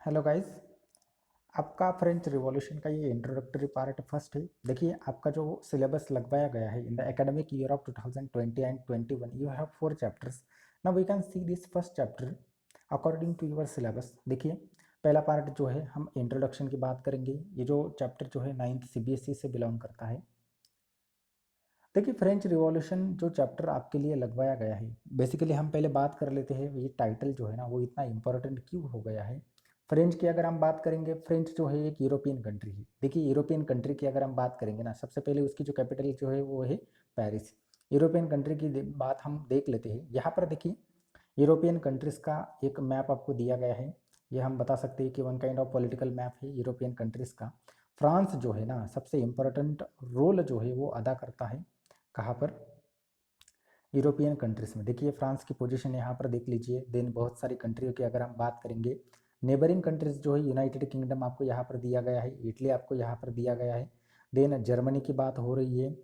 Hello guys. आपका French revolution का ये इंट्रोडक्टरी पार्ट फर्स्ट है। देखिए, आपका जो सिलेबस लगवाया गया है in the academic year of 2020 and 21 you have 4 chapters. Now we can see this first chapter according to your syllabus. देखिए, पहला पार्ट जो है हम इंट्रोडक्शन की बात करेंगे। ये जो चैप्टर जो है 9th CBSE से बिलोंग करता है। देखिए, फ्रेंच रिवॉल्यूशन जो चैप्टर आपके लिए लगवाया गया है, बेसिकली हम पहले बात कर लेते हैं ये टाइटल जो है ना वो इतना इंपॉर्टेंट क्यों हो गया है। फ्रेंच की अगर हम बात करेंगे, फ्रेंच जो है एक यूरोपियन कंट्री है। देखिए, यूरोपियन कंट्री की अगर हम बात करेंगे ना, सबसे पहले उसकी जो कैपिटल जो है वो है पेरिस। यूरोपियन कंट्री की बात हम देख लेते हैं। यहाँ पर देखिए, यूरोपियन कंट्रीज का एक मैप आपको दिया गया है। ये हम बता सकते हैं कि one kind of political map है यूरोपियन कंट्रीज का। फ्रांस जो है ना सबसे इम्पोर्टेंट रोल जो है वो अदा करता है। कहाँ पर? यूरोपियन कंट्रीज में। देखिए, फ्रांस की पोजीशन यहाँ पर देख लीजिए। देन बहुत सारी कंट्रियों की अगर हम बात करेंगे, नेबरिंग कंट्रीज जो है यूनाइटेड किंगडम आपको यहाँ पर दिया गया है, इटली आपको यहाँ पर दिया गया है। देन जर्मनी की बात हो रही है।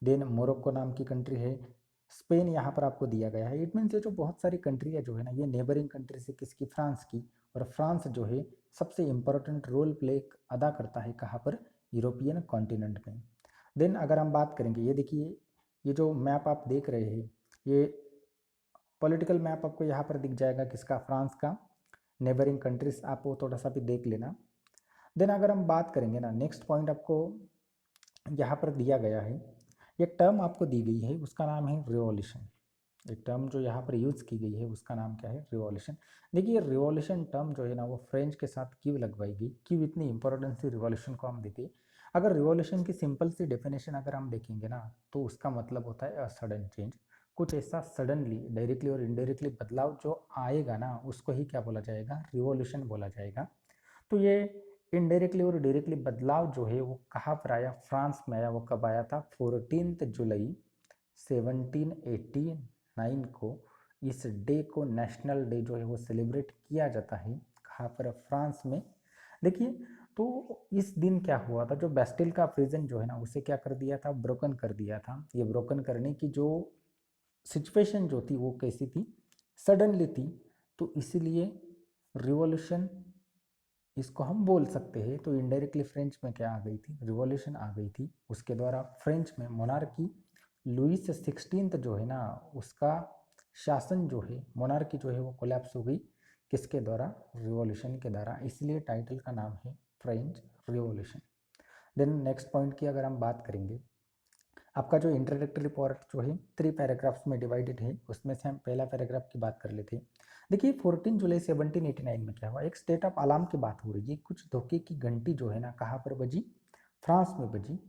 देन मोरक्को नाम की कंट्री है। स्पेन यहाँ पर आपको दिया गया है। इट मीन्स ये जो बहुत सारी कंट्री है जो है ना, ये नेबरिंग कंट्री से किसकी? फ्रांस की। और फ्रांस जो है सबसे इंपॉर्टेंट रोल प्ले अदा करता है कहाँ पर? यूरोपियन कॉन्टिनेंट में। देन अगर हम बात करेंगे, ये देखिए, ये जो मैप आप देख रहे हैं, ये पॉलिटिकल मैप आपको यहाँ पर दिख जाएगा किसका? फ्रांस का। नेबरिंग कंट्रीज आप वो थोड़ा सा भी देख लेना। देन अगर हम बात करेंगे ना, नेक्स्ट पॉइंट आपको यहाँ पर दिया गया है, एक टर्म आपको दी गई है, उसका नाम है रिवॉल्यूशन। एक टर्म जो यहाँ पर यूज़ की गई है उसका नाम क्या है? रिवॉल्यूशन। देखिए, रिवॉल्यूशन टर्म जो है ना वो फ्रेंच के साथ क्यों लगवाई गई, क्यों इतनी इंपॉर्टेंस थी रिवॉल्यूशन को हम देते? अगर रिवॉल्यूशन की सिंपल सी डेफिनेशन अगर हम देखेंगे ना, तो उसका मतलब होता है सडन चेंज। कुछ ऐसा सडनली, डायरेक्टली और इनडायरेक्टली बदलाव जो आएगा ना, उसको ही क्या बोला जाएगा? रिवॉल्यूशन बोला जाएगा। तो ये इनडायरेक्टली और डायरेक्टली बदलाव जो है वो कहाँ पर आया? फ्रांस में आया। वो कब आया था? 14 जुलाई 1789 को। इस डे को नेशनल डे जो है वो सेलिब्रेट किया जाता है। कहाँ पर? फ्रांस में। देखिए, तो इस दिन क्या हुआ था, जो बेस्टिल का प्रिजन जो है ना उसे क्या कर दिया था? ब्रोकन कर दिया था। ये ब्रोकन करने की जो सिचुएशन जो थी वो कैसी थी? सडनली थी। तो इसीलिए रिवॉल्यूशन इसको हम बोल सकते हैं। तो इनडायरेक्टली फ्रेंच में क्या आ गई थी? रिवॉल्यूशन आ गई थी। उसके द्वारा फ्रेंच में मोनार्की, लुइस 16 जो है ना उसका शासन जो है, मोनार्की जो है वो कोलैप्स हो गई। किसके द्वारा? रिवॉल्यूशन के द्वारा। इसलिए टाइटल का नाम है French Revolution. Then next point की अगर हम बात करेंगे, आपका जो इंट्रोडक्टरी पार्ट जो है 3 पैराग्राफ्स में डिवाइडेड है, उसमें से हम पहला पैराग्राफ की बात कर लेते हैं। देखिए, 14 जुलाई 1789 में क्या हुआ? एक स्टेट ऑफ अलार्म की बात हो रही है। कुछ धोखे की घंटी जो है ना कहाँ पर बजी? फ्रांस में बजी।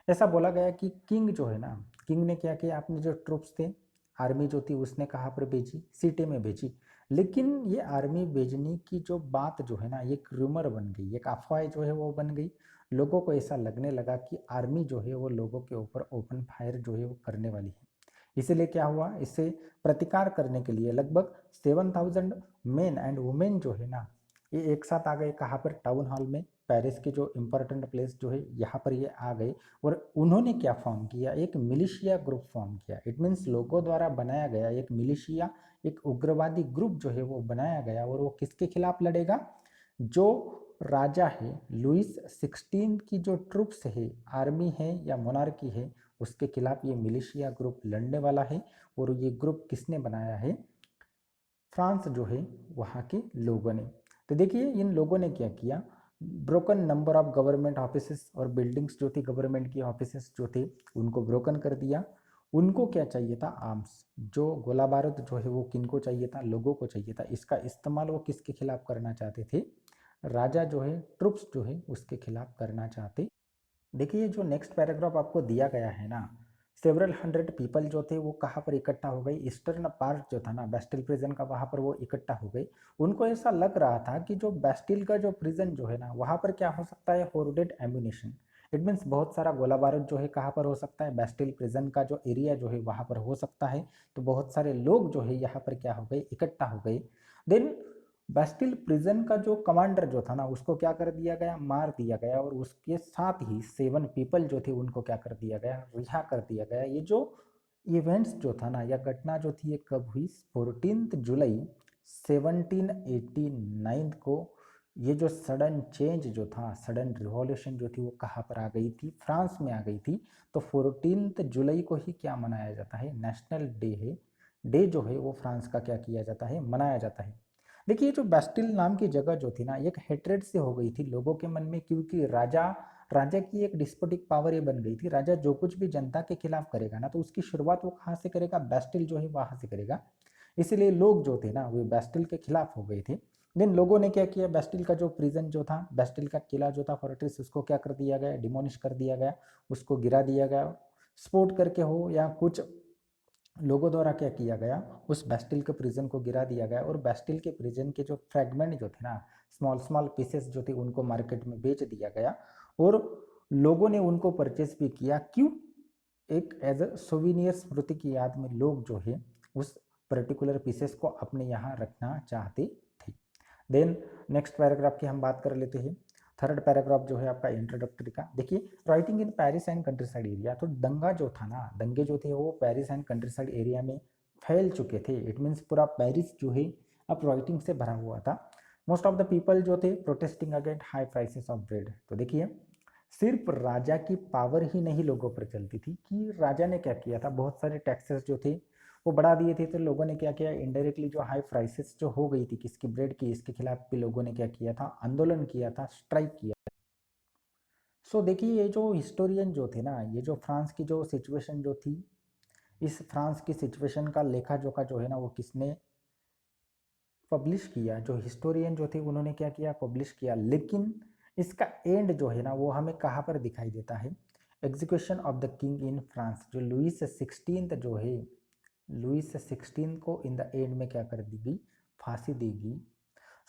ऐसा बोला गया कि किंग जो है ना, किंग ने क्या किया? अपने जो ट्रूप्स थे, आर्मी जो थी उसने कहाँ पर भेजी? सिटी में भेजी। लेकिन ये आर्मी भेजने की जो बात जो है ना, एक रूमर बन गई, एक अफवाह जो है वो बन गई। लोगों को ऐसा लगने लगा कि आर्मी जो है वो लोगों के ऊपर ओपन फायर जो है वो करने वाली है। इसीलिए क्या हुआ? इससे प्रतिकार करने के लिए लगभग 7,000 मेन एंड वुमेन जो है ना, ये एक साथ आ गए। कहाँ पर? टाउन हॉल में। पेरिस के जो इम्पोर्टेंट प्लेस जो है यहाँ पर ये आ गए। और उन्होंने क्या फॉर्म किया? एक मिलिशिया ग्रुप फॉर्म किया। इट मीन्स लोगों द्वारा बनाया गया एक मिलिशिया, एक उग्रवादी ग्रुप जो है वो बनाया गया। और वो किसके खिलाफ लड़ेगा? जो राजा है लुइस 16 की जो ट्रुप्स है, आर्मी है या मोनार्की है, उसके खिलाफ ये मिलिशिया ग्रुप लड़ने वाला है। और ये ग्रुप किसने बनाया है? फ्रांस जो है वहाँ के लोगों ने। तो देखिए, इन लोगों ने क्या किया? Broken number of government offices और बिल्डिंग्स जो थी, गवर्नमेंट की ऑफिसेस जो थे उनको ब्रोकन कर दिया। उनको क्या चाहिए था? आर्म्स। जो गोला बारूद जो है वो किनको चाहिए था? लोगों को चाहिए था। इसका इस्तेमाल वो किसके खिलाफ करना चाहते थे? राजा जो है, ट्रुप्स जो है उसके खिलाफ करना चाहते। देखिए, जो नेक्स्ट पैराग्राफ आपको दिया गया है ना, सेवरल हंड्रेड पीपल जो थे वो कहाँ पर इकट्ठा हो गए? ईस्टर्न पार्ट जो था ना बेस्टिल प्रिजन का, वहाँ पर वो इकट्ठा हो गए। उनको ऐसा लग रहा था कि जो बेस्टिल का जो प्रिजन जो है ना वहाँ पर क्या हो सकता है? Hoarded ammunition. इट मीन्स बहुत सारा गोला बारूद जो है कहाँ पर हो सकता है? बेस्टिल प्रिजन का जो एरिया जो है वहाँ पर हो सकता है। तो बहुत सारे लोग जो है यहाँ पर क्या हो गए? इकट्ठा हो गए। देन बेस्टिल प्रिजन का जो कमांडर जो था ना उसको क्या कर दिया गया? मार दिया गया। और उसके साथ ही 7 पीपल जो थे उनको क्या कर दिया गया? रिहा कर दिया गया। ये जो इवेंट्स जो था ना या घटना जो थी ये कब हुई? 14 जुलाई 1789 को ये जो सडन चेंज जो था, सडन रिवॉल्यूशन जो थी वो कहाँ पर आ गई थी, फ्रांस में आ गई थी। तो 14 जुलाई को ही क्या मनाया जाता है, नेशनल डे है, डे जो है वो फ्रांस का क्या किया जाता है, मनाया जाता है। देखिए जो बेस्टिल नाम की जगह जो थी ना, एक हेट्रेड से हो गई थी लोगों के मन में, क्योंकि राजा राजा की एक डिस्पोटिक पावर ये बन गई थी। राजा जो कुछ भी जनता के खिलाफ करेगा ना, तो उसकी शुरुआत वो कहाँ से करेगा, बेस्टिल जो है वहां से करेगा। इसलिए लोग जो थे ना वो बेस्टिल के खिलाफ हो गए थे। देन लोगों ने क्या किया, बेस्टिल का जो प्रिजन जो था, बेस्टिल का किला जो था, फोर्ट्रेस, उसको क्या कर दिया गया, डिमोलिश कर दिया गया, उसको गिरा दिया गया। स्पोर्ट करके हो या कुछ लोगों द्वारा क्या किया गया, उस बेस्टिल के प्रिजन को गिरा दिया गया। और बेस्टिल के प्रिजन के जो फ्रेगमेंट जो थे ना, स्मॉल स्मॉल पीसेस जो थे, उनको मार्केट में बेच दिया गया। और लोगों ने उनको परचेस भी किया। क्यों, एक एज अ सोविनियर स्मृति की याद में लोग जो है उस पर्टिकुलर पीसेस को अपने यहाँ रखना चाहते थे। देन नेक्स्ट पैराग्राफ की हम बात कर लेते हैं। थर्ड पैराग्राफ जो है आपका इंट्रोडक्टरी का, देखिए writing in Paris and country side area. तो दंगा जो था ना, दंगे जो थे वो Paris and country side area में फैल चुके थे। इट मीन्स पूरा पेरिस जो है अब राइटिंग से भरा हुआ था। मोस्ट ऑफ द पीपल जो थे protesting against high prices of bread. तो देखिए सिर्फ राजा की पावर ही नहीं लोगों पर चलती थी, कि राजा ने क्या किया था, बहुत सारे टैक्सेस जो थे वो बढ़ा दिए थे। तो लोगों ने क्या किया, इनडायरेक्टली जो हाई प्राइसेस जो हो गई थी किसकी, ब्रेड की, इसके खिलाफ भी लोगों ने क्या किया था, आंदोलन किया था, स्ट्राइक किया। सो देखिए ये जो हिस्टोरियन जो थे ना, ये जो फ्रांस की जो सिचुएशन जो थी, इस फ्रांस की सिचुएशन का लेखा जोखा जो है ना वो किसने पब्लिश किया, जो हिस्टोरियन जो थे उन्होंने क्या किया, पब्लिश किया। लेकिन इसका एंड जो है ना वो हमें कहाँ पर दिखाई देता है, execution of the king in France. जो लुइस 16 जो है, लुइस 16 को इन द एंड में क्या कर दी गई, फांसी दी गई।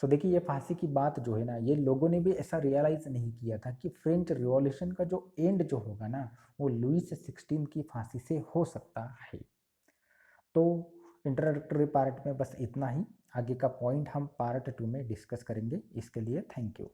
सो देखिए ये फांसी की बात जो है ना, ये लोगों ने भी ऐसा रियलाइज नहीं किया था कि फ्रेंच रिवॉल्यूशन का जो एंड जो होगा ना वो लुइस 16 की फांसी से हो सकता है। तो इंट्रोडक्टरी पार्ट में बस इतना ही। आगे का पॉइंट हम पार्ट 2 में डिस्कस करेंगे। इसके लिए थैंक यू।